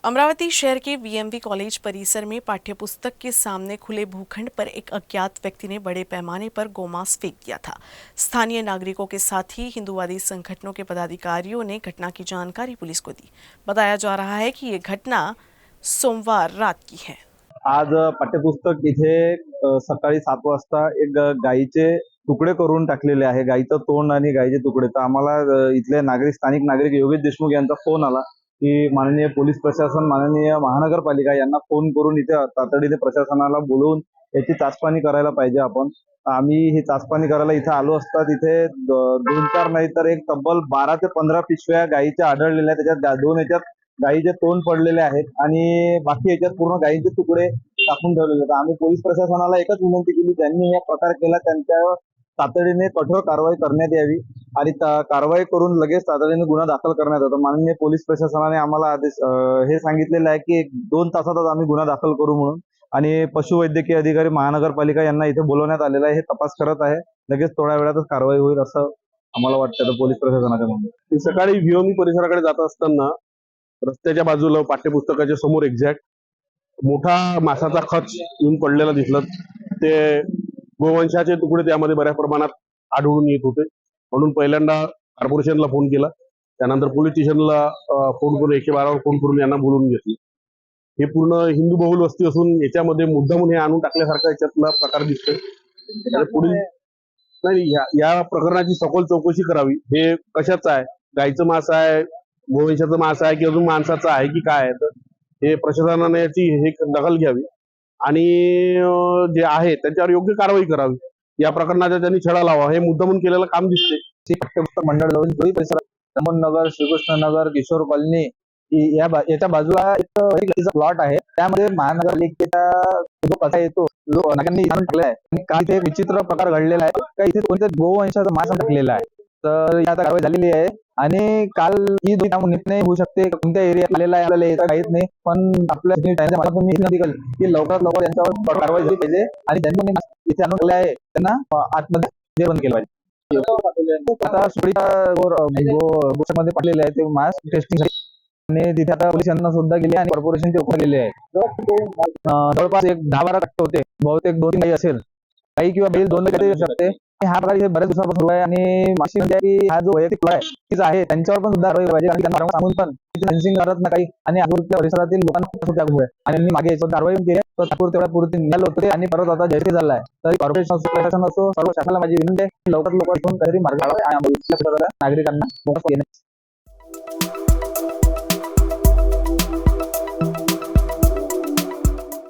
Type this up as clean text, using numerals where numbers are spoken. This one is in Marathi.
अमरावती शहर के वीएमवी कॉलेज परिसर में पाठ्यपुस्तक के सामने खुले भूखंड पर एक अज्ञात व्यक्ति ने बड़े पैमाने पर गोमांस फेंक दिया था। स्थानीय नागरिकों के साथ ही हिंदूवादी संगठनों के पदाधिकारियों ने घटना की जानकारी पुलिस को दी। बताया जा रहा है कि ये घटना सोमवार रात की है। आज पाठ्यपुस्तक इथे सकाळी 7 वाजता एक गायीचे तुकडे करून टाकलेले आहे। गायीचं तोंड आणि गायीचे तुकडे। तर आम्हाला इथले स्थानिक नागरिक योगेश देशमुख यांचा फोन आला की माननीय पोलीस प्रशासन, माननीय महानगरपालिका यांना फोन करून इथे तातडीने प्रशासनाला बोलवून याची चाचपणी करायला पाहिजे आपण। आम्ही ही चाचपणी करायला इथे आलो असता तिथे 2-4 नाही तर एक तब्बल 12 ते 15 पिशव्या गायीच्या आढळलेल्या आहेत। त्याच्यात 2 याच्यात गायीचे तोंड पडलेले आहेत आणि बाकी याच्यात पूर्ण गायीचे तुकडे टाकून ठेवलेले आहेत। आम्ही पोलीस प्रशासनाला एकच विनंती केली, ज्यांनी हा प्रकार केला त्यांच्यावर तातडीने कठोर कारवाई करण्यात यावी आणि कारवाई करून लगेच तातडीने गुन्हा दाखल करण्यात यावा। माननीय पोलीस प्रशासनाने आम्हाला आदेश हे सांगितलेलं आहे की 2 तासातच आम्ही गुन्हा दाखल करू म्हणून आणि पशुवैद्यकीय अधिकारी महानगरपालिका यांना इथे बोलवण्यात आलेलं आहे। हे तपास करत आहे, लगेच थोड्या वेळातच कारवाई होईल असं आम्हाला वाटतं पोलीस प्रशासनाच्या म्हणून। सकाळी व्हीओमी परिसराकडे जात असताना रस्त्याच्या बाजूला पाठ्यपुस्तकाच्या समोर एक्झॅक्ट मोठा मासाचा खच येऊन पडलेला दिसला। ते गोवंशाचे तुकडे त्यामध्ये बऱ्याच प्रमाणात आढळून येत होते, म्हणून पहिल्यांदा कॉर्पोरेशनला फोन केला, त्यानंतर पोलीस स्टेशनला फोन करून 112 वर फोन करून यांना बोलवून घेतले। हे पूर्ण हिंदू बहुल वस्ती असून याच्यामध्ये मुद्दामून हे आणून टाकल्यासारखा याच्यातला प्रकार दिसतोय। पुढील नाही या प्रकरणाची सखोल चौकशी करावी। हे कशाचं आहे, गायचं मांस आहे, गोवंशाचं मांस आहे की अजून माणसाचं आहे की काय आहे, तर हे प्रशासनाने याची हे दखल घ्यावी आणि जे आहे त्यांच्यावर योग्य कारवाई करावी। या प्रकरणाचा त्यांनी छडा लावा, हे मुद्दामून केलेलं काम दिसते। पाठ्यपुस्तक मंडळ दोन्ही परिसरात नगर, श्रीकृष्ण नगर, किशोर कॉलनी याच्या बाजूला एक प्लॉट आहे। त्यामध्ये महानगरपालिकेचा जो कचरा येतो जो नागरिकांनी आणून टाकला आहे आणि काही ते विचित्र प्रकार घडलेला आहे का इथे कोणत्या गोवंशाचा मांस टाकलेला आहे। तर आता कारवाई झालेली आहे आणि काल ही निर्णय होऊ शकते कोणत्या एरियात आलेला आहे आपल्याला येता काहीच नाही, पण आपल्या मला की लवकरात लवकर यांच्यावर कारवाई झाली पाहिजे आणि ज्यांनी इथे आणून टाकले आहे त्यांना आतमध्ये बंद केलं पाहिजे। आता सुडीच्या गोशामध्ये पाडलेले आहे ते मास टेस्टिंग आणि तिथे आता पोलीस यांना सुद्धा गेले आणि कॉर्पोरेशनचे उपकार गेले आहे। जवळपास एक 10-12 कट्टे होते, बहुतेक 2-3 गाई असेल, गाई किंवा बैल 2 काहीतरी असू शकते। हा प्रकार इथे बऱ्याच दिवसापासून सुरू आहे आणि माशी म्हणजे की हा जो वैयक्तिक प्लॉट आहे तीच आहे, त्यांच्यावर पण सुद्धा कारवाई पाहिजे आणि त्यांना सांगून पण फेन्सिंग करत ना काही आणि आजूबाजूच्या परिसरातील लोकांना त्यामुळे आणि मागे याच्यावर कारवाई केली तर तात्पुरते तेवढ्या पुरते निघाले होते आणि परत आता जयते झाला आहे। तरी कॉर्पोरेशन असो, प्रशासन असो, सर्व शासनाला माझी विनंती आहे की लवकरात लवकर इथून काहीतरी मार्ग काढावा आणि नागरिकांना मोफत